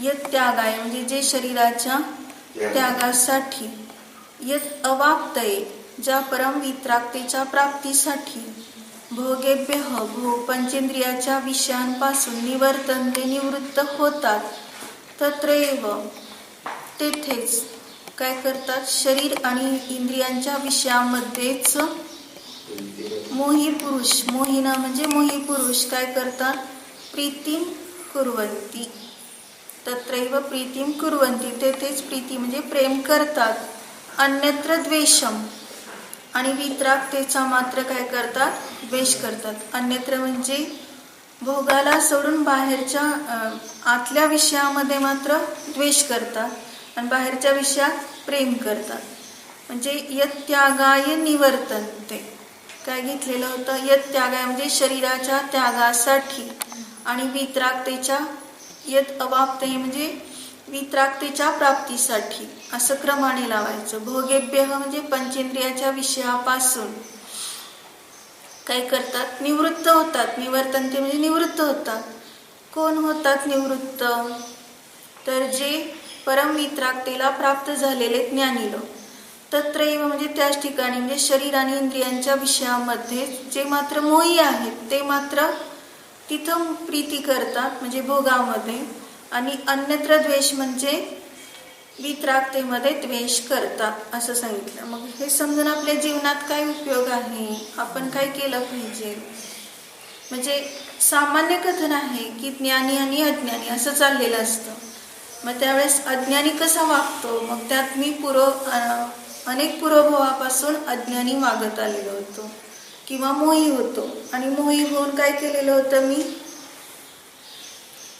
यत त्यागाय म्हणजे जे शरीराच्या त्यागासाठी, यत अवाप्तये ज्या परम वित्राक्तेच्या प्राप्तीसाठी, भोगेभ्य भोग पंचेंद्रियाच्या विषयांपासून निवर्तनते निवृत्त होतात, तत्रैव तेथेच काय करतात, शरीर आणि इंद्रियांच्या विषयामध्येच मोही पुरुष, मोहिना म्हणजे मोही पुरुष काय करतात, प्रीतिम कुर्वन्ति, तत्रैव प्रीतिम कुर्वन्ति तेथेच प्रीती म्हणजे प्रेम करतात, अन्यत्र द्वेषम आणि वित्राक्तेचा मात्र काय करतात, द्वेष करतात. अन्यत्र म्हणजे भोगाला सोडून बाहेरच्या आतल्या विषयामध्ये मात्र द्वेष करतात आणि बाहेरच्या विषयात प्रेम करतात. म्हणजे यत त्यागाय निवर्तन्ते काय घेतलेलं होतं, यत त्यागाय म्हणजे शरीराच्या त्यागासाठी आणि वित्राक्तेच्या, यत अवाप्तये म्हणजे वित्राक्तेच्या प्राप्तीसाठी असं क्रमाने लावायचं. भोगेभ्य म्हणजे पंचेंद्रियाच्या विषयापासून काय करतात, निवृत्त होतात. निवर्तन्ते म्हणजे निवृत्त होतात. कोण होतात निवृत्त, तर जे परम वित्राक्तेला प्राप्त झालेले ज्ञानी लोक. तत्रैव म्हणजे त्याच ठिकाणी म्हणजे शरीर आणि इंद्रियांच्या विषयामध्ये जे मात्र मोही आहेत ते मात्र तिथं प्रीती करतात म्हणजे भोगामध्ये, आणि अन्यत्र द्वेष म्हणजे वित्राक्तेमध्ये द्वेष करतात असं सांगितलं. मग हे समजून आपल्या जीवनात काय उपयोग आहे, आपण काय केलं पाहिजे. म्हणजे सामान्य कथन आहे की ज्ञानी आणि अज्ञानी असं चाललेलं असतं. मग त्यावेळेस अज्ञानी कसा वागतो, मग त्यात मी अनेक पूर्वभावापासून अज्ञानी वागत आलेलो होतो किंवा मोही होतो, आणि मोही होऊन काय केलेलं होतं, मी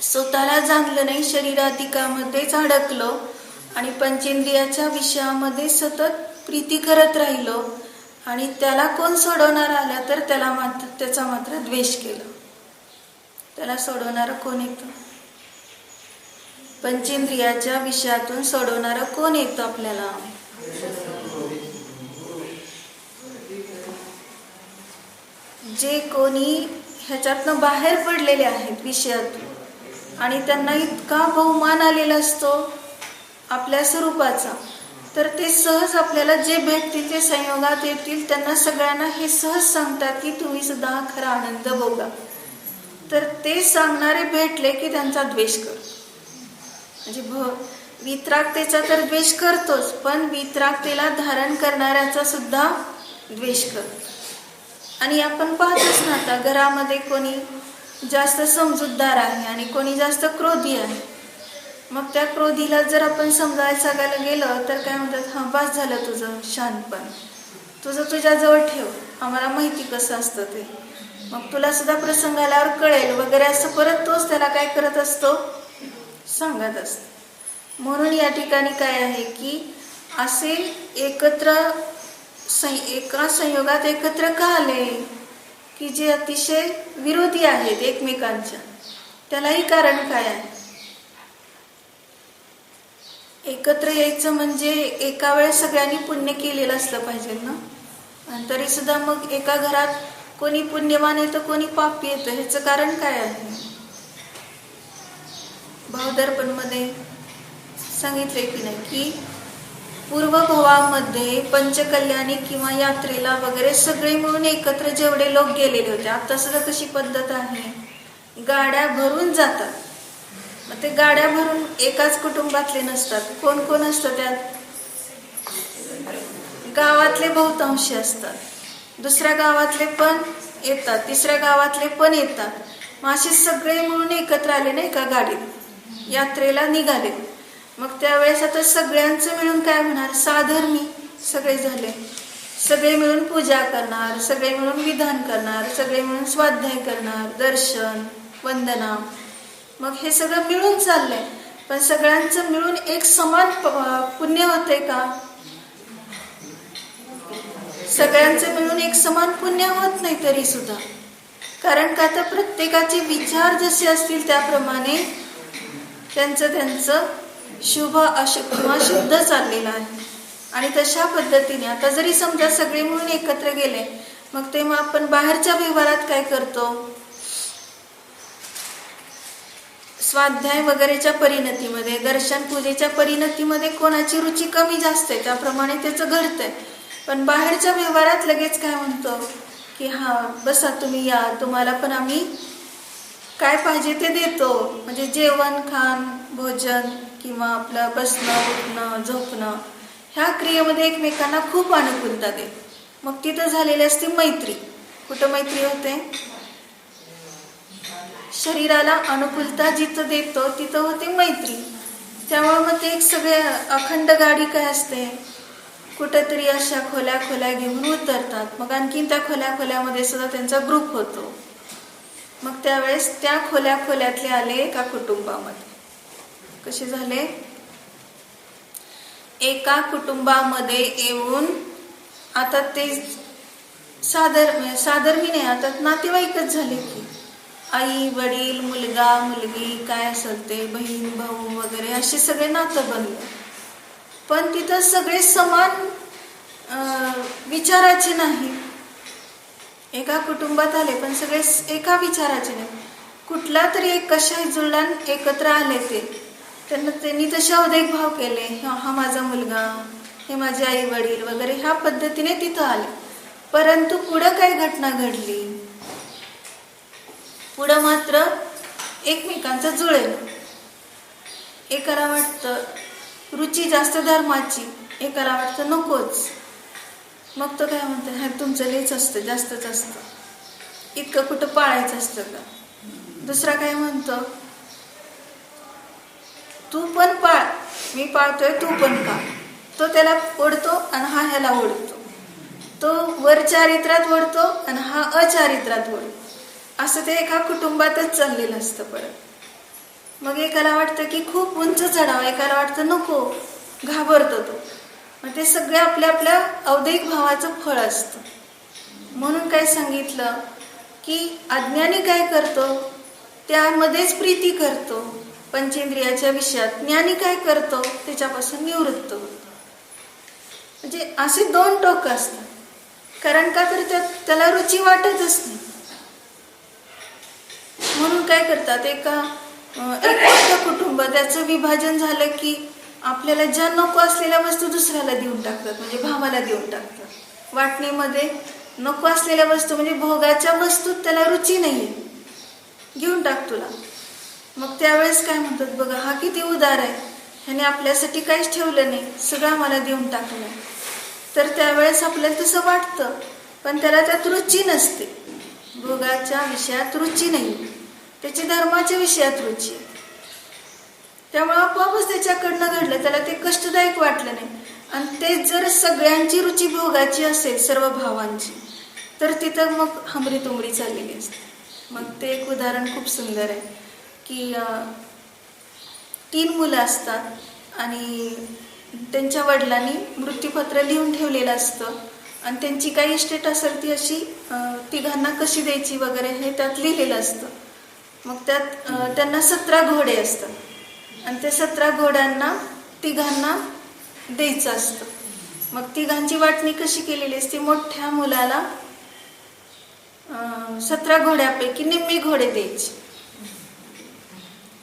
स्वतःला जाणलं नाही, शरीराधिकामध्येच अडकलो आणि पंचेंद्रियाच्या विषयामध्ये सतत प्रीती करत राहिलो, आणि त्याला कोण सोडवणार आला तर त्याचा मात्र द्वेष केला. त्याला सोडवणारं कोण येतं, पंचेंद्रियाच्या विषयातून सोडवणारं कोण येतं आपल्याला, जे कोणी ह्याच्यातनं बाहेर पडलेले आहेत विषयातून आणि त्यांना इतका बहुमान आलेला असतो आपल्या स्वरूपाचा, तर ते सहज आपल्याला जे भेटतील ते संयोगात येतील, त्यांना सगळ्यांना हे सहज सांगतात की तुम्ही सुद्धा खरा आनंद भोगा. तर ते सांगणारे भेटले की त्यांचा द्वेष करतो. म्हणजे वित्राक्तेचा तर द्वेष करतोच, पण वित्राक्तेला धारण करणाऱ्याचा सुद्धा द्वेष करतो. आणि आपण पाहतोच ना, आता घरामध्ये कोणी जास्त समजूतदार आहे आणि कोणी जास्त क्रोधी आहे. मग त्या क्रोधीला जर आपण समजायला सांगायला गेलं तर काय म्हणतात, हा बस झालं तुझं शहाणपण, तुझं तुझ्याजवळ ठेव, आम्हाला माहिती कसं असतं ते, मग तुला सुद्धा प्रसंग आल्यावर कळेल वगैरे असं परत तोच त्याला काय करत असतो, सांगत असतो. म्हणून या ठिकाणी काय आहे की असे एका संयोगात एकत्र का आले की जे अतिशय विरोधी आहेत एकमेकांच्या, त्यालाही कारण काय आहे. एकत्र यायचं म्हणजे एका वेळेस सगळ्यांनी पुण्य केलेलं असलं पाहिजे ना. आणि तरी सुद्धा मग एका घरात कोणी पुण्यवान येतं कोणी पापी येतं, ह्याचं कारण काय आहे. भावदर्पण मध्ये सांगितले की नाही की पूर्वभवामध्ये पंचकल्याणी किंवा यात्रेला वगैरे सगळे मिळून एकत्र जेवढे लोक गेलेले होते. आता सुद्धा कशी पद्धत आहे, गाड्या भरून जातात. मग ते गाड्या भरून एकाच कुटुंबातले नसतात, कोण कोण असतं त्यात, गावातले बहुतांशी असतात, दुसऱ्या गावातले पण येतात, तिसऱ्या गावातले पण येतात. मग असे सगळे मिळून एकत्र आले ना एका गाडीत यात्रेला निघाले. मग त्यावेळेस आता सगळ्यांचं मिळून काय होणार, साधर्मी सगळे झाले, सगळे मिळून पूजा करणार, सगळे मिळून विधान करणार, सगळे मिळून स्वाध्याय करणार, दर्शन वंदना, मग हे सगळं मिळून चाललंय. पण सगळ्यांचं मिळून एक समान पुण्य होते का, सगळ्यांचं मिळून एक समान पुण्य होत नाही तरी सुद्धा. कारण का तर प्रत्येकाचे विचार जसे असतील त्याप्रमाणे त्यांचं शुभ अशुभ किंवा शुद्ध चाललेलं आहे. आणि तशा पद्धतीने आता जरी समजा सगळे मिळून एकत्र गेले, मग तेव्हा आपण बाहेरच्या व्यवहारात काय करतो, स्वाध्याय वगैरेच्या परिणतीमध्ये, दर्शन पूजेच्या परिणतीमध्ये कोणाची रुची कमी जास्त आहे त्याप्रमाणे त्याचं घडतंय. पण बाहेरच्या व्यवहारात लगेच काय म्हणतो की हां बसा तुम्ही या, तुम्हाला पण आम्ही काय पाहिजे ते देतो. म्हणजे जेवण खाण भोजन किंवा आपलं बसणं उठणं झोपणं ह्या क्रियेमध्ये एकमेकांना खूप अनुकूलता देते. मग तिथं झालेली असते मैत्री. कुठं मैत्री होते? शरीराला अनुकूलता जिथं देतो तिथं होते मैत्री. त्यामुळे मग ते एक सगळे अखंड गाडी काय असते, कुठंतरी अशा खोल्या खोल्या घेऊन उतरतात. मग आणखीन त्या खोल्या खोल्यामध्ये सुद्धा त्यांचा ग्रुप होतो. मग त्यावेळेस त्या खोल्या खोल्यातले आले एका कुटुंबामध्ये. कसे झाले? एका कुटुंबामध्ये येऊन आता ते साधर्मी नाही, आता नातेवाईकच झाले की आई वडील मुलगा मुलगी काय असेल ते बहीण भाऊ वगैरे असे सगळे नातं बनले. पण तिथं सगळे समान विचाराचे नाही. एका कुटुंबात आले पण सगळे एका विचाराचे नाही. कुठला तरी एक कशा जुळल्यान एकत्र आले त्यांनी तशा उदेक भाव केले. हा माझा मुलगा, हे माझे आई वडील वगैरे ह्या पद्धतीने तिथं आले. परंतु पुढं काय घटना घडली? पुढं मात्र एकमेकांचं जुळेल. एकाला वाटतं रुची जास्त धर्माची, एकाला वाटतं नकोच. मग तो काय म्हणतो, हा तुमचं लेच असतं जास्तच असतं, इतकं कुठं पाळायचं असतं का? दुसरा काय म्हणतो, तू पण पाळ, मी पाळतोय तू पण पाळ. तो त्याला ओढतो आणि हा ह्याला ओढतो. तो वर चारित्र्यात ओढतो आणि हा अचारित्र्यात ओढतो. असं ते एका कुटुंबातच चाललेलं असतं. परत मग एकाला वाटतं की खूप उंच चढावं, एकाला वाटतं नको, घाबरतो तो. मग ते सगळे आपल्या आपल्या औदैक भावाचं फळ असतं. म्हणून काय सांगितलं की अज्ञानी काय करतो, त्यामध्येच प्रीती करतो पंचेंद्रियाच्या विषयात. ज्ञानी काय करतो, त्याच्यापासून निवृत्त होतो. म्हणजे असे दोन टोक असतात. कारण का तर त्याला रुची वाटतच नाही. म्हणून काय करतात, एक कुटुंब त्याचं विभाजन झालं की आपल्याला ज्या नको असलेल्या वस्तू दुसऱ्याला देऊन टाकतात, म्हणजे भावाला देऊन टाकतात. वाटणीमध्ये नको असलेल्या वस्तू म्हणजे भोगाच्या वस्तूत त्याला रुची नाहीये, घेऊन टाक तुला. मग त्यावेळेस काय म्हणतात बघा, हा किती उदार आहे, ह्याने आपल्यासाठी काहीच ठेवलं नाही, सगळं मला देऊन टाकलं. तर त्यावेळेस आपल्याला तसं वाटतं, पण त्याला त्यात रुची नसते. भोगाच्या विषयात रुची नाही, त्याची धर्माच्या विषयात रुची. त्यामुळे आपोआपच त्याच्याकडनं घडलं, त्याला ते कष्टदायक वाटलं नाही. आणि ते जर सगळ्यांची रुची भोगाची असेल, सर्व भावांची, तर तिथं मग हमरी तुमरी चाललेली असते. मग ते एक उदाहरण खूप सुंदर आहे की 3 मुलं असतात आणि त्यांच्या वडिलांनी मृत्यूपत्र लिहून ठेवलेलं असतं आणि त्यांची काही इस्टेट असेल ती अशी तिघांना कशी द्यायची वगैरे हे त्यात लिहिलेलं असतं. मग त्यात त्यांना 17 घोडे असतात आणि त्या 17 घोड्यांना तिघांना द्यायचं असतं. मग तिघांची वाटणी कशी केलेली असते, मोठ्या मुलाला 17 घोड्यापैकी निम्मे घोडे द्यायचे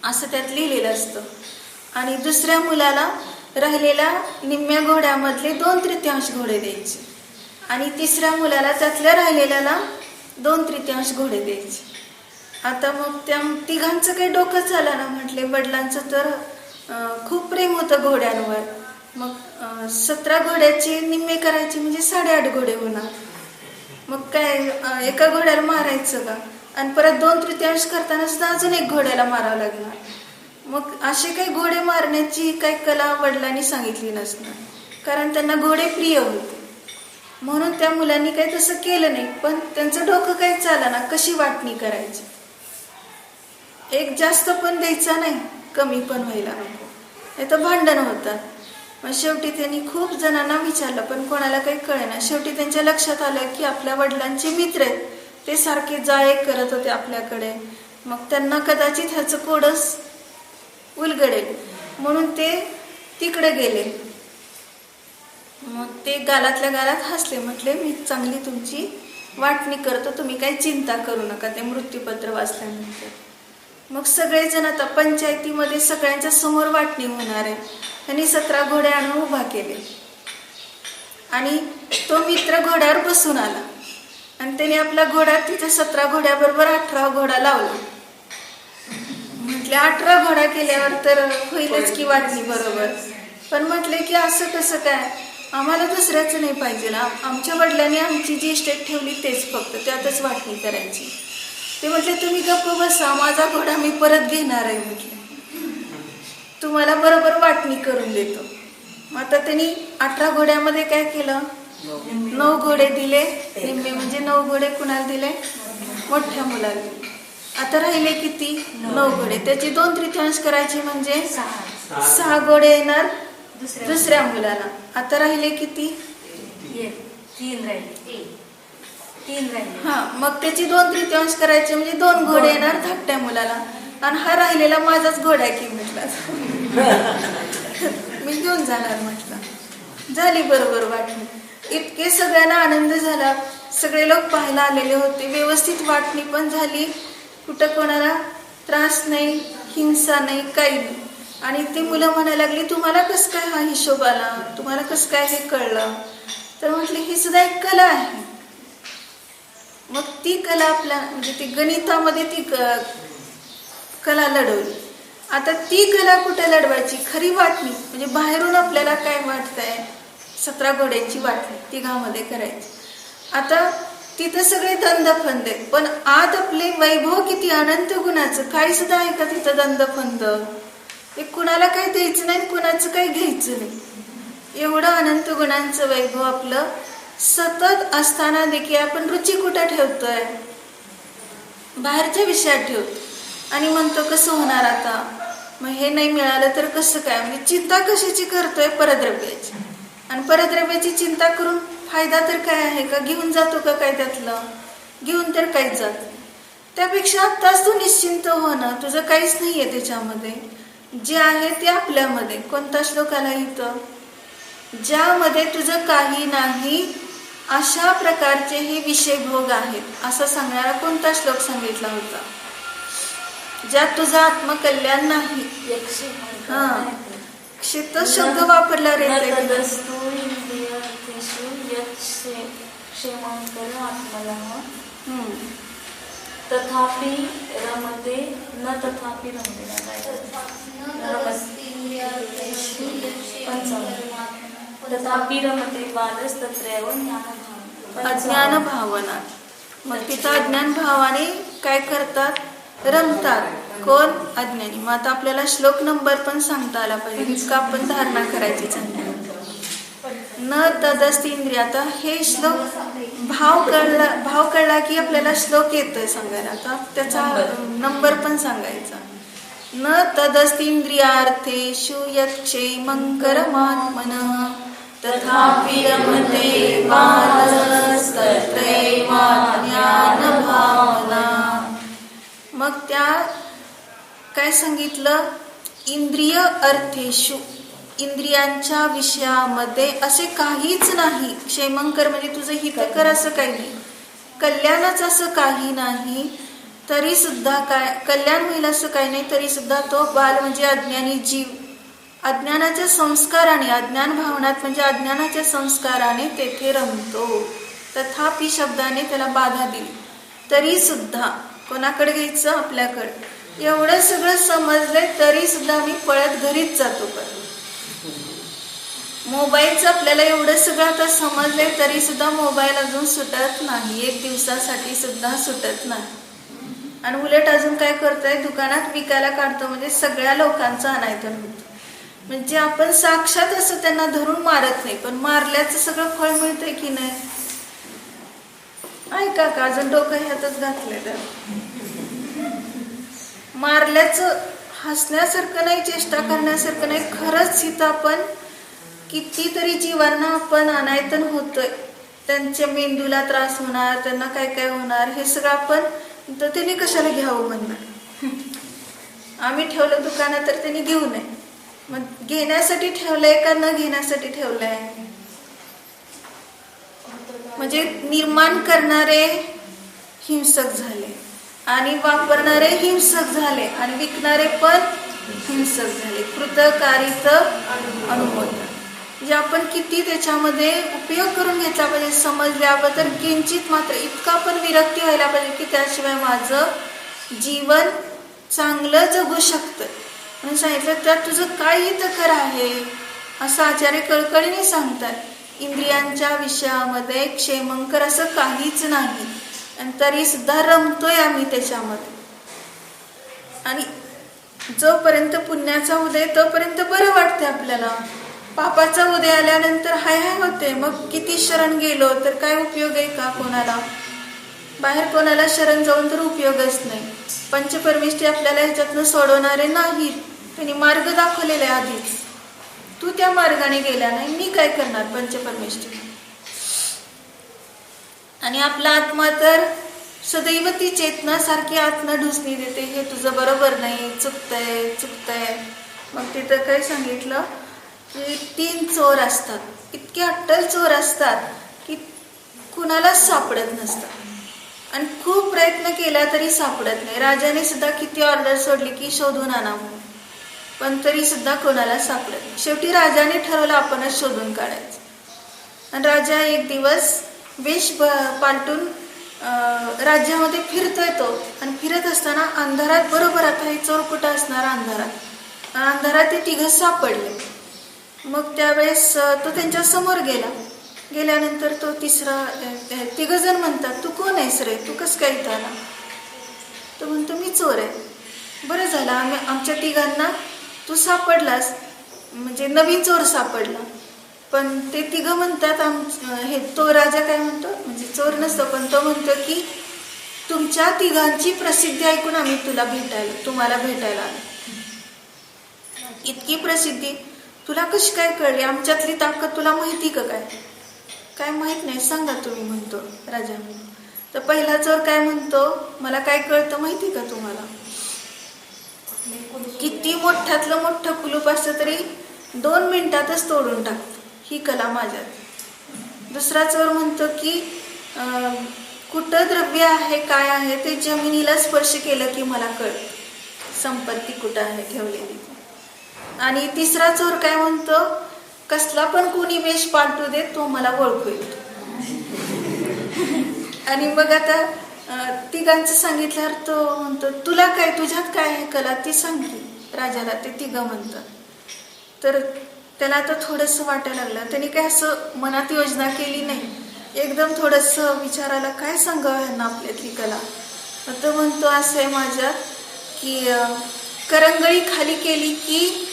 असं त्यात लिहिलेलं असतं. आणि दुसऱ्या मुलाला राहिलेल्या निम्म्या घोड्यामधले 2/3 घोडे द्यायचे आणि तिसऱ्या मुलाला त्यातल्या राहिलेल्याला 2/3 घोडे द्यायचे. आता मग त्या तिघांचं काही डोकं चालं ना, म्हटले वडिलांचं तर खूप प्रेम होतं घोड्यांवर. मग 17 घोड्याचे निम्मे करायचे म्हणजे 8.5 घोडे होणार. मग काय एका घोड्याला मारायचं का, आणि परत 2/3 करताना सुद्धा अजून एक घोड्याला मारावं लागणार. मग असे काही घोडे मारण्याची काही कला वडिलांनी सांगितली नसणार, कारण त्यांना घोडे प्रिय होते. म्हणून त्या मुलांनी काही तसं केलं नाही, पण त्यांचं डोकं काही चालं ना, कशी वाटणी करायची. एक जास्त पण द्यायचा नाही, कमी पण व्हायला नको, नाही तर भांडण होतात. मग शेवटी त्यांनी खूप जणांना विचारलं पण कोणाला काही कळेना. शेवटी त्यांच्या लक्षात आलं की आपल्या वडिलांचे मित्र आहेत, ते सारखे जाळे करत होते आपल्याकडे. मग त्यांना कदाचित ह्याचं कोडस उलगडेल म्हणून ते तिकडे गेले. मग ते गालातल्या गालात हसले, म्हटले मी चांगली तुमची वाटणी करतो, तुम्ही काही चिंता करू नका. ते मृत्यूपत्र वाचल्यानंतर मग सगळेजण आता पंचायतीमध्ये सगळ्यांच्या समोर वाटणी होणार आहे. त्यांनी 17 घोडे आणून उभा केले आणि तो मित्र घोड्यावर बसून आला आणि त्याने आपला घोडा तिच्या 17 घोड्याबरोबर 18 घोडा लावला. म्हटले 18 घोडा केल्यावर तर होईलच की वाटणी बरोबर. पण म्हटले की असं कसं काय, आम्हाला दुसऱ्याचं नाही पाहिजे ना, आमच्या वडिलांनी आमची जी इस्टेट ठेवली तेच फक्त त्यातच वाटणी करायची. ते म्हटले तुम्ही गप्प बसा, माझा घोडा मी परत घेणार आहे, म्हटले तुम्हाला बरोबर वाटणी करून देतो. मग आता त्यांनी 18 घोड्यामध्ये काय केलं, 9 घोडे दिले निम्मे, म्हणजे 9 घोडे कुणाला दिले, मोठ्या मुलाला दिले. आता राहिले किती, 9 घोडे, त्याची 2/3 करायची म्हणजे 6 घोडे येणार दुसऱ्या मुलाला. आता राहिले किती, 3 राहिले. हा, मग त्याची 2/3 करायचे म्हणजे 2 घोडे येणार धाकट्या मुलाला. आणि हा राहिलेला माझाच घोडा की म्हटला, मी घेऊन जाणार म्हटलं. झाली बरोबर वाटणी. इतके सगळ्यांना आनंद झाला, सगळे लोक पाहायला आलेले होते. व्यवस्थित वाटणी पण झाली, कुठं कोणाला त्रास नाही, हिंसा नाही, काही नाही. आणि ती मुलं म्हणायला लागली तुम्हाला कसं काय हा हिशोब आला, तुम्हाला कसं काय हे कळलं. तर म्हटले ही सुद्धा एक कला आहे. मग ती कला आपल्या म्हणजे ती गणितामध्ये ती कला लढवली. आता ती कला कुठे लढवायची, खरी वाटणी म्हणजे बाहेरून आपल्याला काय वाटतंय, 17 घोड्यांची वाटणी तिघामध्ये करायची. आता तिथं सगळे दंदफंद आहेत, पण आत आपले वैभव किती अनंत गुणाचं, काही सुद्धा आहे का तिथं दंदफंद, हे कुणाला काही द्यायचं नाही, कुणाचं काही घ्यायचं नाही. एवढं अनंत गुणांचं वैभव आपलं सतत असताना देखील आपण रुची कुठं ठेवतोय, बाहेरच्या विषयात ठेवतो आणि म्हणतो कसं होणार आता, मग हे नाही मिळालं तर कसं काय, म्हणजे चिंता कशाची करतोय, परद्रव्याची. आणि परद्रव्याची चिंता करून फायदा तर काय आहे का, घेऊन जातो का काय, त्यातलं घेऊन तर काहीच जात. त्यापेक्षा आत्ताच तू निश्चिंत होणं, तुझं काहीच नाहीये त्याच्यामध्ये, जे आहे ते आपल्यामध्ये. कोणता श्लोक आला इथं, ज्यामध्ये तुझं काही नाही अशा प्रकारचे हे विषय भोग आहेत, असं सांगणारा कोणता श्लोक सांगितला होता, ज्यात तुझं आत्मकल्याण नाही. हा, क्षित शब्द वापरला रे, तथापि रमते न तथापि तथापि रमते बालस्तत्रैव अज्ञान भावना. मग तिथं अज्ञान भावाने काय करतात, रमतात. कोण, अज्ञानी. मग आता आपल्याला श्लोक नंबर पण सांगता आला पाहिजे, इतका आपण धारणा करायची चांगली. न तदस्ति इंद्रिय. आता हे श्लोक भाव कळला की आपल्याला श्लोक येतोय सांगायला. आता त्याचा नंबर पण सांगायचा. न तदस्ति इंद्रियार्थेषु यच्चैवं कर्मात्मनः तथापि रमते बालस्तत्रैव ज्ञानभावना. मग त्या काय सांगितलं, इंद्रिय अर्थेषु, इंद्रियांच्या विषयामध्ये असे काहीच नाही. क्षेमंकर म्हणजे तुझं हितकर असं काही नाही, कल्याणच असं काही नाही, तरी सुद्धा काय कल्याण होईल असं काही नाही, तरी सुद्धा तो बाल म्हणजे अज्ञानी जीव अज्ञानाच्या संस्काराने, अज्ञान भावनात म्हणजे अज्ञानाच्या संस्काराने तेथे रमतो. तथापि शब्दाने त्याला बाधा दिली, तरी सुद्धा कोणाकडे घ्यायचं, आपल्याकडे. एवढं सगळं समजलंय तरी सुद्धा मी पळत घरीच जातो. मोबाईलचं आपल्याला एवढं सगळं आता समजलंय तरी सुद्धा मोबाईल अजून सुटत नाही, 1 दिवसासाठी सुद्धा सुटत नाही. आणि उलट अजून काय करतोय, दुकानात विकायला काढतो, म्हणजे सगळ्या लोकांचं अनायतन होतं. म्हणजे आपण साक्षात असं त्यांना धरून मारत नाही, पण मारल्याचं सगळं फळ मिळतंय की नाही. ऐका का, अजून डोकं ह्यातच घातलंय. तर मारल्याचं हसण्यासारखं नाही, चेष्टा करण्यासारखं नाही, खरंच इथं आपण कितीतरी जीवांना आपण अनायतन होतोय. त्यांच्या मेंदूला त्रास होणार, त्यांना काय काय होणार, हे सगळं आपण, तर त्यांनी कशाला घ्यावं म्हणणार. आम्ही ठेवलं दुकानात तर त्यांनी घेऊ नये. मग घेण्यासाठी ठेवलंय का न घेण्यासाठी ठेवलंय, म्हणजे निर्माण करणारे हिंसक झाले आणि वापरणारे हिंसक झाले आणि विकणारे पण हिंसक झाले. कृतकारित अनुमोदन. म्हणजे आपण किती त्याच्यामध्ये उपयोग करून घेतला पाहिजे, समजल्याबद्दल किंचित मात्र इतका पण विरक्ती व्हायला पाहिजे की त्याशिवाय माझं जीवन चांगलं जगू शकतं. म्हणून सांगितलं त्यात तुझं काय हितकर आहे असं आचार्य कळकळीने सांगतात. इंद्रियांच्या विषयामध्ये क्षेमंकर असं काहीच नाही आणि तरी सुद्धा रमतोय आम्ही त्याच्यामध्ये. आणि जोपर्यंत पुण्याचा उदय तोपर्यंत बरं वाटते आपल्याला. पापाचा उदय आल्यानंतर हाय हाय होते. मग किती शरण गेलो तर काय उपयोग आहे का कोणाला? बाहेर कोणाला शरण जाऊन तर उपयोगच नाही. पंचपरमेष्ठी आपल्याला ह्याच्यातनं सोडवणारे नाहीत. त्यांनी मार्ग दाखवलेला आहे आधीच. तू त्या मार्गाने गेला नाही, मी काय करणार पंचपरमेष्ठी. आणि आपला आत्मा तर सदैव ती चेतना सारखी आत्मा ढुसणी देते, हे तुझं बरोबर नाही, चुकतंय चुकतंय. मग तिथं काय सांगितलं की 3 चोर असतात, इतके अट्टल चोर असतात की कुणालाच सापडत नसतात आणि खूप प्रयत्न केला तरी सापडत नाही. राजाने सुद्धा किती ऑर्डर सोडली की शोधून आणा म्हणून, पण तरी सुद्धा कोणाला सापडत नाही. शेवटी राजाने ठरवलं आपणच शोधून काढायचं. आणि राजा एक दिवस वेश पालटून राज्यामध्ये फिरतोय तो. आणि फिरत असताना अंधारात, बरोबर आता हे चोर कुठं असणार, अंधारात ते 3 सापडले. मग त्यावेळेस तो त्यांच्या समोर गेल्यानंतर तो 3 जण म्हणतात तू कोण आहेस रे, तू कसं काय इथं आला? तो म्हणतो मी चोर आहे. बरं झालं आमच्या 3 तू सापडलास, म्हणजे नवीन चोर सापडला. पण ते 3 म्हणतात तो राजा काय म्हणतो, म्हणजे चोर नसतो पण तो म्हणतो की तुमच्या 3 प्रसिद्धी ऐकून आम्ही तुम्हाला भेटायला आलो. इतकी प्रसिद्धी तुला कशी काय कळली? आमच्यातली ताकद तुला माहिती का? काय माहित नाही, सांगा तुम्ही, म्हणतो राजा. तर पहिला चोर काय म्हणतो, मला काय कळतं माहिती का तुम्हाला? किती मोठ्यातलं मोठं कुलूप असतं तरी 2 मिनिटातच तोडून टाकतो, ही कला माझ्यात. दुसरा चोर म्हणतो की कुठं द्रव्य आहे, काय आहे ते जमिनीला स्पर्श केलं की मला कळतं, संपत्ती कुठं आहे ठेवलेली. आणि तिसरा चोर काय म्हणतो, कसला पण कोणी वेश पालटू दे तो मला ओळखू येतो. आणि मग आता 3 सांगितल्यावर तो म्हणतो तुला काय, तुझ्यात काय आहे कला ती सांग की राजाला. ते 3 म्हणतात. तर त्याला आता थोडंसं वाटायला लागलं. त्याने काय असं मनात योजना केली नाही, एकदम थोडंसं विचारायला काय सांगावं ह्यांना आपल्यातली कला. तो म्हणतो असं आहे माझ्यात की करंगळी खाली केली की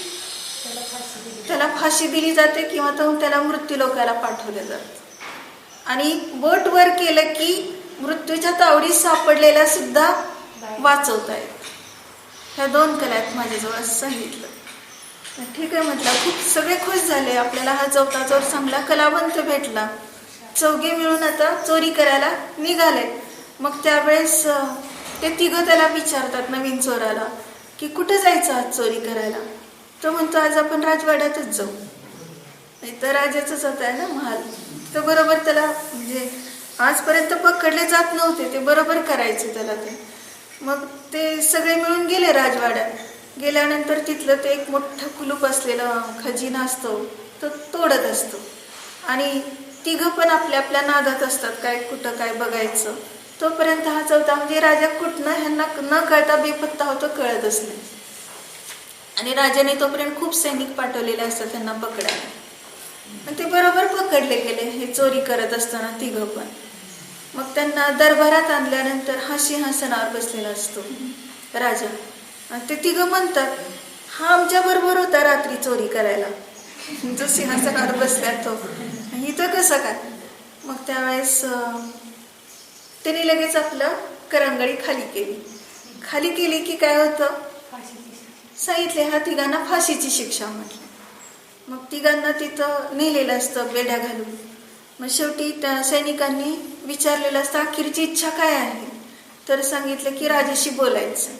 त्याला फाशी दिली जाते किंवा त्याला मृत्यू लोकाला पाठवलं जातं. आणि बोट वर केलं की मृत्यूच्या तावडीत सापडलेला सुद्धा वाचवता येत. ह्या 2 कला आहेत माझ्याजवळ असं सांगितलं. ठीक आहे म्हटलं. खूप सगळे खुश झाले, आपल्याला हा 4था चोर चांगला कलावंत भेटला. 4घे मिळून आता चोरी करायला निघाले. मग त्यावेळेस ते 3 त्याला विचारतात नवीन चोराला की कुठं जायचं आज चोरी करायला? तो म्हणतो आज आपण राजवाड्यातच जाऊ. नाही तर राजाचंच होत आहे ना महाल. तो बरोबर त्याला, म्हणजे आजपर्यंत पकडले जात नव्हते, ते बरोबर करायचे त्याला ते. मग ते सगळे मिळून गेले राजवाड्यात. गेल्यानंतर तिथलं ते एक मोठं कुलूप असलेलं खजिना असतो तो तोडत असतो. आणि 3 पण आपल्या आपल्या नादात असतात, काय कुठं काय बघायचं. तोपर्यंत हा 4था म्हणजे राजा कुठनं ह्यांना न कळता बेपत्ता होतो, कळतच नाही. आणि राजाने तोपर्यंत खूप सैनिक पाठवलेले असतात त्यांना पकडायला. आणि ते बरोबर पकडले गेले हे चोरी करत असताना 3 पण. मग त्यांना दरबारात आणल्यानंतर हा सिंहासनावर बसलेला असतो राजा. आणि ते 3 म्हणतात हा आमच्या बरोबर होता रात्री चोरी करायला, जो सिंहासनावर बसला तो, इथं कसं काय? मग त्यावेळेस त्यांनी लगेच आपलं करंगळी खाली केली की काय होतं सांगितले, हा 3 फाशीची शिक्षा म्हटली. मग 3 तिथं नेलेलं असतं बेड्या घालून. मग शेवटी त्या सैनिकांनी विचारलेलं असतं अखेरची इच्छा काय आहे? तर सांगितलं की राजाशी बोलायचं.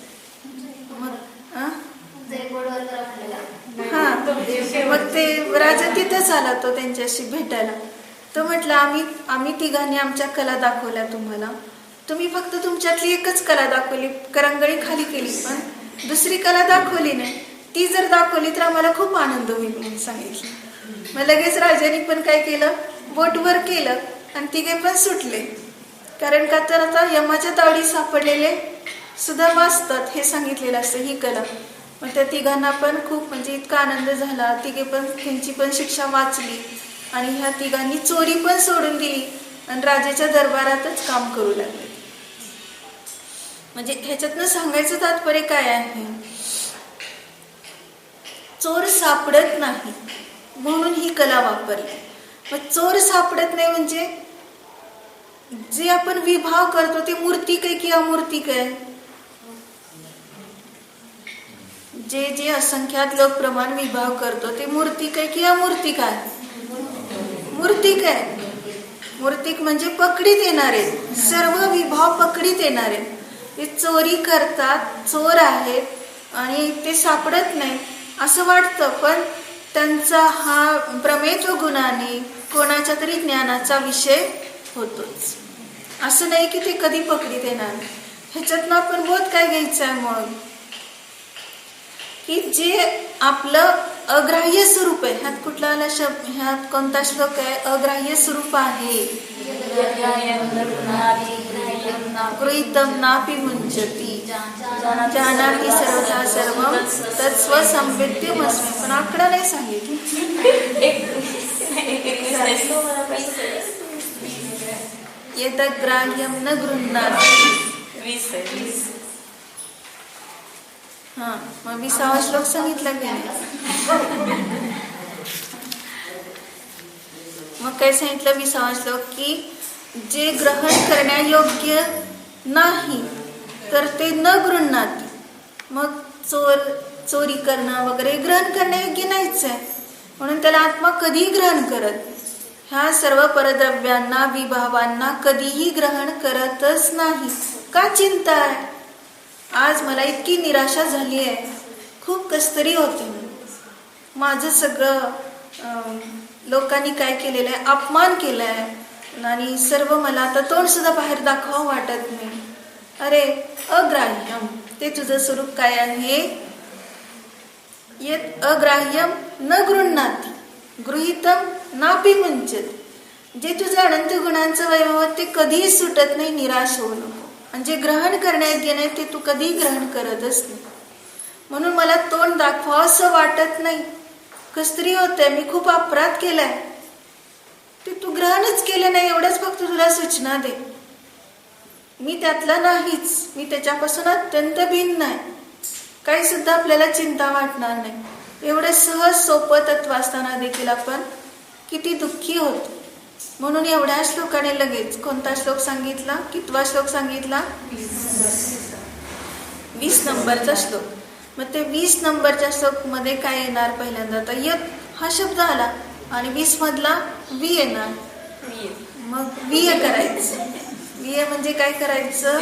मग ते राजा तिथंच आला तो त्यांच्याशी भेटायला. तो म्हटलं आम्ही 3 आमच्या कला दाखवल्या तुम्हाला, तुम्ही फक्त तुमच्यातली एकच कला दाखवली, करंगळी खाली केली, पण दुसरी कला दाखवली नाही. ती जर दाखवली तर आम्हाला खूप आनंद होईल म्हणून सांगितलं. मग लगेच राजाने पण काय केलं, बोट वर केलं आणि तिघे पण सुटले. कारण का तर आता यमाच्या तावडी सापडलेले सुद्धा वाचतात हे सांगितलेलं असतं ही कला. मग त्या तिघांना पण खूप म्हणजे इतका आनंद झाला. तिघे पण त्यांची पण शिक्षा वाचली आणि ह्या तिघांनी चोरी पण सोडून दिली आणि राजाच्या दरबारातच काम करू लागले. म्हणजे ह्याच्यातनं सांगायचं तात्पर्य काय आहे, चोर सापडत नाही म्हणून ही कला वापरली. मग चोर सापडत नाही म्हणजे जे आपण विभाव करतो ते मूर्तिक आहे की अमूर्तिक आहे. जे जे असंख्यात लोक प्रमाण विभाव करतो ते मूर्तिक आहे की अमूर्तिक आहे. मूर्तिक आहे. मूर्तिक म्हणजे पकडीत येणारे, सर्व विभाव पकडीत येणारे. ते चोरी करतात, चोर आहेत आणि ते सापडत नाही असं वाटतं, पण त्यांचा हा प्रमेत्व गुणाने कोणाच्या तरी ज्ञानाचा विषय होतोच. असं नाही की ते कधी पकडीत येणार. ह्याच्यातनं आपण बोध काय घ्यायचा आहे मग, की जे आपलं अग्राह्य स्वरूप आहे. ह्यात कुठला शब्द, ह्यात कोणता श्लोक आहे, अग्राह्य स्वरूप आहे. गृहीतम नापि मुंचति जानाति सर्वथा सर्वं तत्स्वसंविद्यमस्मि. पण आकडा नाही सांगितलं. यदग्राह्यं न गृह्णाति. हा, मग 20वा श्लोक सांगितला की नाही. मग काय सांगितलं 20वा श्लोक, की जे ग्रहण करण्यायोग्य नाही तर ते न गृह्णाति. मग चोरी करणं वगैरे ग्रहण करण्यायोग्य नाहीच आहे, म्हणून त्याला आत्मा कधीही ग्रहण करत, ह्या सर्व परद्रव्यांना विभावांना कधीही ग्रहण करतच नाही. का चिंता आहे? आज मला इतकी निराशा झाली आहे, खूप कसतरी होते. माझं सगळं लोकांनी काय केलेलं आहे, अपमान केलाय आणि सर्व मला आता तोंड सुद्धा बाहेर दाखवावं वाटत नाही. अरे अग्राह्यम, ते तुझं स्वरूप काय आहे. यत् अग्राह्यम न गृह्णाति गृहीतम नापि मुंचति. जे तुझं अनंत गुणांचं वैभव ते कधीही सुटत नाही, निराश होऊ नको. आणि जे ग्रहण करण्यायोग्य नाही ते तू कधी ग्रहण करतच नाही. म्हणून मला तोंड दाखवावं असं वाटत नाही, कसतरी होतंय. मी खूप अपराध केलाय, ते तू ग्रहणच केलं नाही. एवढंच फक्त तुला सूचना दे. मी त्यातला नाहीच, मी त्याच्यापासून अत्यंत भिन्न आहे. काही सुद्धा आपल्याला चिंता वाटणार नाही. एवढं सहज सोपं तत्व असताना देखील आपण किती दुःखी होतो. म्हणून एवढ्या श्लोकाने लगेच कोणता श्लोक सांगितला, कितवा श्लोक सांगितला, 20 नंबरचा श्लोक. मग ते 20 नंबरच्या श्लोक मध्ये काय येणार, पहिल्यांदा तर यत हा शब्द आला आणि 20 मधला वी येणार. मग विय करायचं. विय म्हणजे काय करायचं,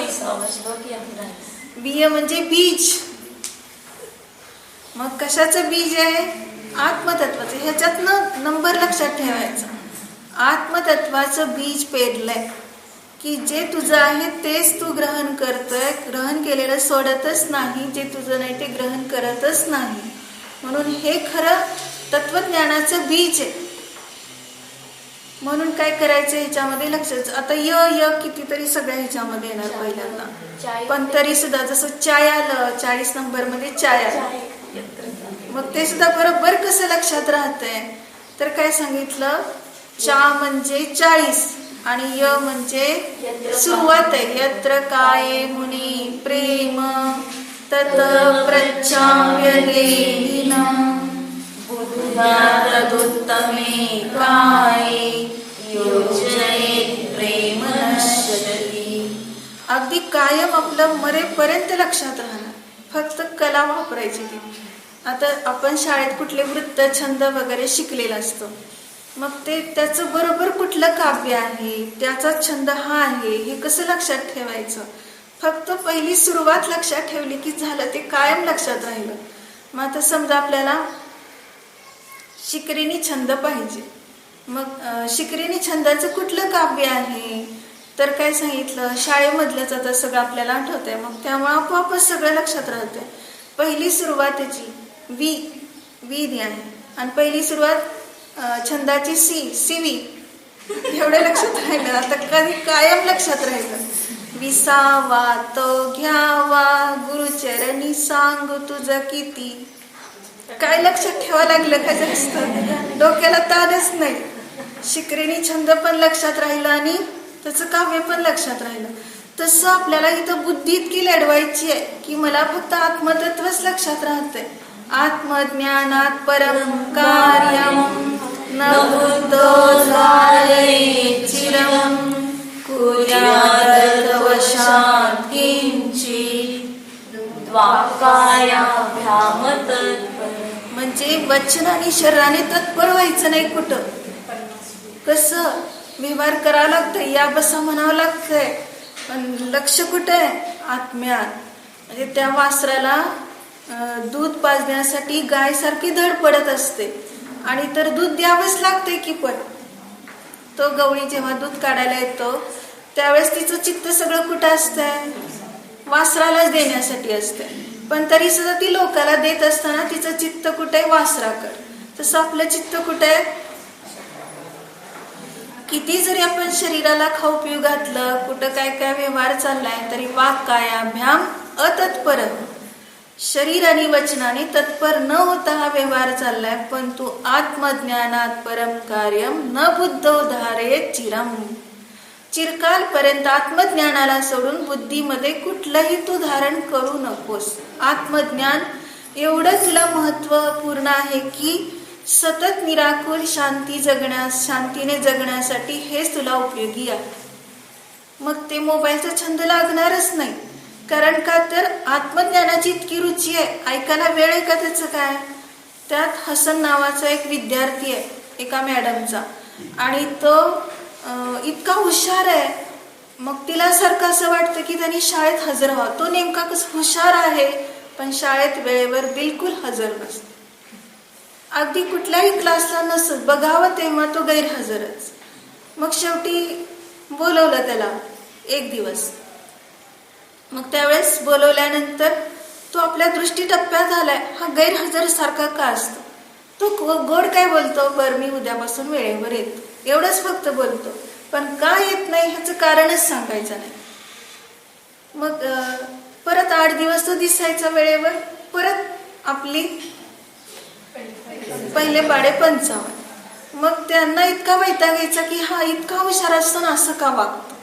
विय म्हणजे बीज. मग कशाचं बीज आहे, आत्मतत्वाचं. ह्याच्यातनं नंबर लक्षात ठेवायचा. आत्मतत्वाचं बीज पेरलंय, की जे तुझं आहे तेच तू ग्रहण करतोय. ग्रहण केलेलं सोडतच नाही, जे तुझं नाही ते ग्रहण करतच नाही. म्हणून हे खरं तत्वज्ञानाचं बीज आहे. म्हणून काय करायचं ह्याच्यामध्ये लक्षात. आता य कितीतरी सगळ्या ह्याच्यामध्ये येणार पहिल्यांदा, पण तरी सुद्धा जसं चाय आलं 40 नंबर मध्ये चाय आलं, मग ते सुद्धा बरोबर कसं लक्षात राहतंय. तर काय सांगितलं, चा म्हणजे 40 आणि य म्हणजे सुरुवात आहे. यत्र काय मुनी प्रेम तत प्रच्छाम्यदेहिना बुद्ध्यादुत्तमे काय योजयेत प्रेम नश्यति. अगदी कायम आपलं मरेपर्यंत लक्षात राहणार, फक्त कला वापरायची ती. आता आपण शाळेत कुठले वृत्त छंद वगैरे शिकलेला असतो, मग ते त्याचं बरोबर कुठलं काव्य आहे, त्याचा छंद हा आहे, हे कसं लक्षात ठेवायचं. फक्त पहिली सुरुवात लक्षात ठेवली की झालं, ते कायम लक्षात राहिलं. मग आता समजा आपल्याला शिकरीनी छंद पाहिजे, मग शिकरीनी छंदाचं कुठलं काव्य आहे तर काय सांगितलं, शाळेमधल्याच आता सगळं आपल्याला आठवतंय, मग त्यामुळे आपोआपच सगळं लक्षात राहतंय. पहिली सुरुवात त्याची वी नी आहे आणि पहिली सुरुवात छंदाची सिवी. एवढं लक्षात राहिलं, आता कधी कायम लक्षात राहिलं. विसावा तो घ्यावा गुरुचरणी सांगू तुझं किती. काय लक्षात ठेवा लागलं का जास्त, डोक्याला ताणच नाही. शिकरेणी छंद पण लक्षात राहिला आणि त्याचं काव्य पण लक्षात राहिलं. तसं आपल्याला इथं बुद्धी इतकी लढवायची आहे की मला फक्त आत्मतत्वच लक्षात राहतंय. आत्मज्ञानात परम कार्यम न बुद्धो धारयेत् चिरम कुर्यादर्थवशात् किंचित् वाक्कायाभ्याम तत्पर. म्हणजे वचन आणि शरीराने तत्पर व्हायचं नाही. कुठं कसं व्यवहार करावं लागतंय, या बसा म्हणावं लागतंय, पण लक्ष कुठं आहे, आत्म्यात. म्हणजे त्या वासराला दूध पाजण्यासाठी गाय सारखी धडपडत असते आणि तर दूध द्यावंच लागतंय की. पण तो गवळी जेव्हा दूध काढायला येतो त्यावेळेस तिचं चित्त सगळं कुठं असतंय, वासरालाच देण्यासाठी असतंय. पण तरी सुद्धा ती लोकाला देत असताना तिचं चित्त कुठे आहे, वासराकडे. तसं आपलं चित्त कुठे आहे. किती जरी आपण शरीराला खाऊ पिऊ घातलं, कुठं काय काय व्यवहार चाललाय, तरी वाक्कायाभ्याम अतत्पर. शरीर आणि वचनाने तत्पर न होता हा व्यवहार चाललाय, पण तू आत्मज्ञानात परम कार्यम न बुद्धो धारयेत् चिरम. चिरकालपर्यंत आत्मज्ञानाला सोडून बुद्धीमध्ये कुठलंही तू धारण करू नकोस. आत्मज्ञान एवढं तुला महत्वपूर्ण आहे की सतत निराकुल शांतीने जगण्यासाठी हेच तुला उपयोगी आहे. मग ते मोबाईलचा छंद लागणारच नाही. कारण का तर आत्मज्ञानाची इतकी रुची आहे, ऐकायला वेळ आहे का त्याचं काय. त्यात हसन नावाचा एक विद्यार्थी आहे एका मॅडमचा, आणि तो इतका हुशार आहे. मग तिला सारखं असं वाटतं की त्यांनी शाळेत हजर व्हावं. तो नेमका कसं हुशार आहे, पण शाळेत वेळेवर बिलकुल हजर नसतो. अगदी कुठल्याही क्लासला नसत, बघावं तेव्हा तो गैरहजरच. मग शेवटी बोलवलं त्याला एक दिवस. मग त्यावेळेस बोलवल्यानंतर तो आपल्या दृष्टी टप्प्यात आलाय, हा गैरहजर सारखा का असतो. तो गोड काय बोलतो, बरं मी उद्यापासून वेळेवर येतो, एवढंच फक्त बोलतो. पण का येत नाही ह्याचं कारणच सांगायचं नाही. मग परत 8 दिवस तो दिसायचा वेळेवर, परत आपली पहिले पाडे 55. मग त्यांना इतका वैतागायचा की हा इतका हुशार असताना असं का वागतो.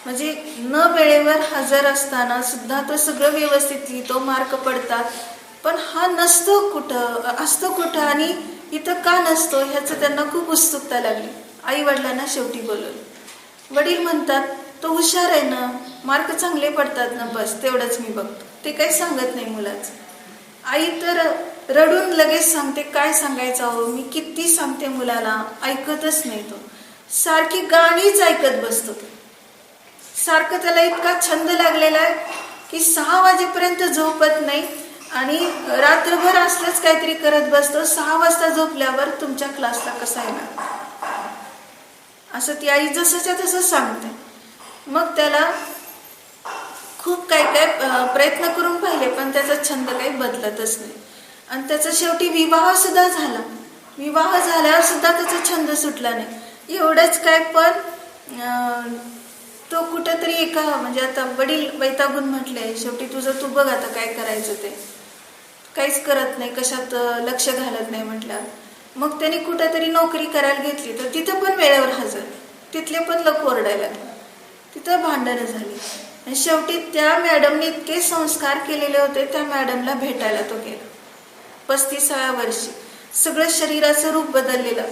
म्हणजे न वेळेवर हजर असताना सुद्धा तो सगळं व्यवस्थित लिहितो, मार्क पडतात, पण हा नसतो कुठं, असतो कुठं आणि इथं का नसतो ह्याचं त्यांना खूप उत्सुकता लागली. आई वडिलांना शेवटी बोलवलं. वडील म्हणतात तो हुशार आहे ना, मार्क चांगले पडतात ना, बस तेवढंच मी बघतो, ते काही सांगत नाही मुलाचं. आई तर रडून लगेच सांगते, काय सांगायचं हो, मी किती सांगते मुलाला, ऐकतच नाही. तो सारखी गाणीच ऐकत बसतो. सारखं त्याला इतका छंद लागलेला आहे की 6 वाजेपर्यंत झोपत नाही आणि रात्रभर असलंच काहीतरी करत बसतो. 6 वाजता झोपल्यावर तुमच्या क्लासला कसा येणार, असं ती आई जसंच्या तसं सांगते. मग त्याला खूप काय काय प्रयत्न करून पाहिले, पण त्याचा छंद काही बदलतच नाही. आणि त्याचा शेवटी विवाह सुद्धा झाला. विवाह झाल्यावर सुद्धा त्याचा छंद सुटला नाही. एवढंच काय, पण तो कुठंतरी एका म्हणजे आता वडील वैतागून म्हटले, शेवटी तुझं तू बघ आता काय करायचं ते, काहीच करत नाही, कशात लक्ष घालत नाही म्हटल्यावर मग त्यांनी कुठेतरी नोकरी करायला घेतली. तर तिथं पण वेळेवर हजर, तिथले पण लोक ओरडायला लागले, तिथं भांडणं झाली. आणि शेवटी त्या मॅडमने इतके संस्कार केलेले होते, त्या मॅडमला भेटायला तो गेला. 35व्या वर्षी सगळं शरीराचं रूप बदललेलं,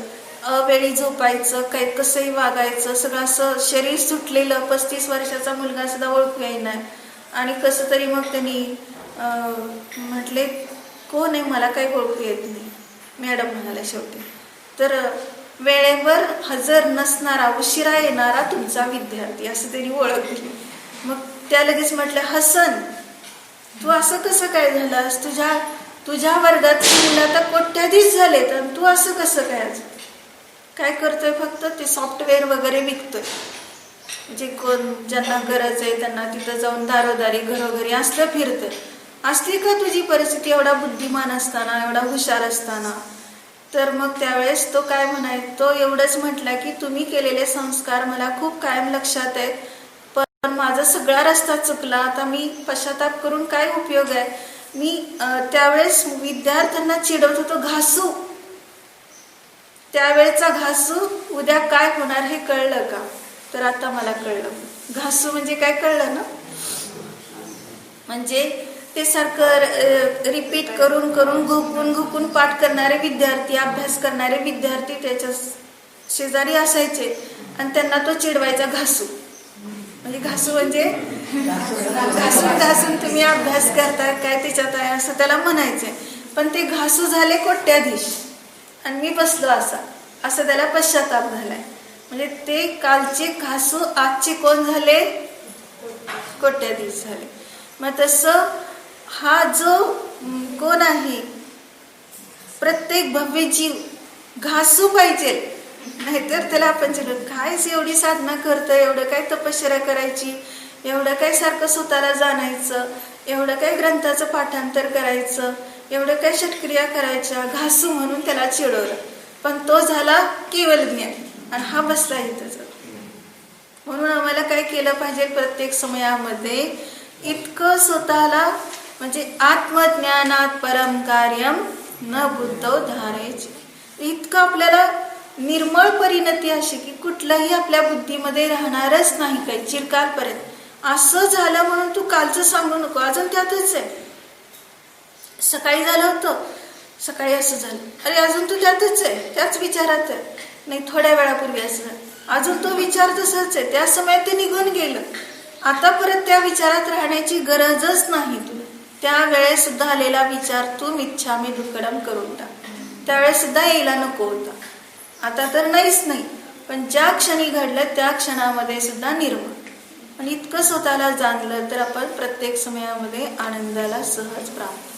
अवेळी झोपायचं, काय कसंही वागायचं, सगळं असं शरीर सुटलेलं. 35 वर्षाचा मुलगा सुद्धा ओळखू येईना. आणि कसं तरी मग त्यांनी म्हटले, कोण आहे, मला काही ओळखू येत नाही. मॅडम म्हणाल्या शेवटी, तर वेळेवर हजर नसणारा, उशिरा येणारा तुमचा विद्यार्थी, असं त्यांनी ओळख दिली. मग त्या लगेच म्हटल्या, हसन तू असं कसं काय झालास, तुझ्या वर्गात मुलं आता कोट्याधीश झालेत आणि तू असं कसं काय, काय करतोय, फक्त ते सॉफ्टवेअर वगैरे विकतोय. जे कोण ज्यांना गरज आहे त्यांना तिथं जाऊन दारोदारी घरोघरी असलं फिरतं. असली का तुझी परिस्थिती एवढा बुद्धिमान असताना, एवढा हुशार असताना? तर मग त्यावेळेस तो काय तो एवढंच म्हटला की तुम्ही केलेले संस्कार मला खूप कायम लक्षात आहेत, पण माझा सगळा रस्ता चुकला. आता मी पश्चाताप करून काय उपयोग आहे? मी त्यावेळेस विद्यार्थ्यांना चिडवत होतो, घासू. त्यावेळेचा घासू उद्या काय होणार हे कळलं का? तर आता मला कळलं. घासू म्हणजे काय कळलं ना? म्हणजे ते सारखं रिपीट करून करून घुकून घुकून पाठ करणारे विद्यार्थी, अभ्यास करणारे विद्यार्थी त्याच्या शेजारी असायचे आणि त्यांना तो चिडवायचा, घासू. म्हणजे घासू म्हणजे घासून घासून तुम्ही अभ्यास करताय काय त्याच्यात आहे असं त्याला म्हणायचे. पण ते घासू झाले कोट्याधीश आणि मी बसलो असं त्याला पश्चाताप झालाय. म्हणजे ते कालचे घासू आजचे कोण झाले? कोट्याधीश झाले. मग तसं हा जो कोण आहे, प्रत्येक भव्य जीव घासू पाहिजे, नाहीतर त्याला आपण काय एवढी साधना करतं, एवढं काय तपश्चर्या करायची, एवढं काय सारखं स्वतःला जाणायचं, एवढं काय ग्रंथाचं पाठांतर करायचं, एवढं काय षटक्रिया करायच्या, घासू म्हणून त्याला चिडवलं. पण तो झाला केवल ज्ञान आणि हा बसला इथंच. म्हणून आम्हाला काय केलं पाहिजे? प्रत्येक समयामध्ये इतकं स्वतःला, म्हणजे आत्मज्ञानात परम कार्यम न बुद्धो धारायचे, इतकं आपल्याला निर्मळ परिणती अशी की कुठलंही आपल्या बुद्धीमध्ये राहणारच नाही काही चिरकालपर्यंत. असं झालं म्हणून तू कालचं सांगू नको, अजून त्यातच आहे. सकाळी झालं होतं, सकाळी असं झालं, अरे अजून तू त्यातच आहे, त्याच विचारात आहे. नाही थोड्या वेळापूर्वी असं झालं, अजून तो विचार तसाच आहे, त्या समयात ते निघून गेलं. आता परत त्या विचारात राहण्याची गरजच नाही तुला. त्यावेळेस सुद्धा आलेला विचार तू इच्छामी दुक्कडम करून टाक. त्यावेळेस सुद्धा यायला नको होता, आता तर नाहीच नाही. पण ज्या क्षणी घडलं त्या क्षणामध्ये सुद्धा निर्मळ. आणि इतकं स्वतःला जाणलं तर आपण प्रत्येक समयामध्ये आनंदाला सहज प्राप्त.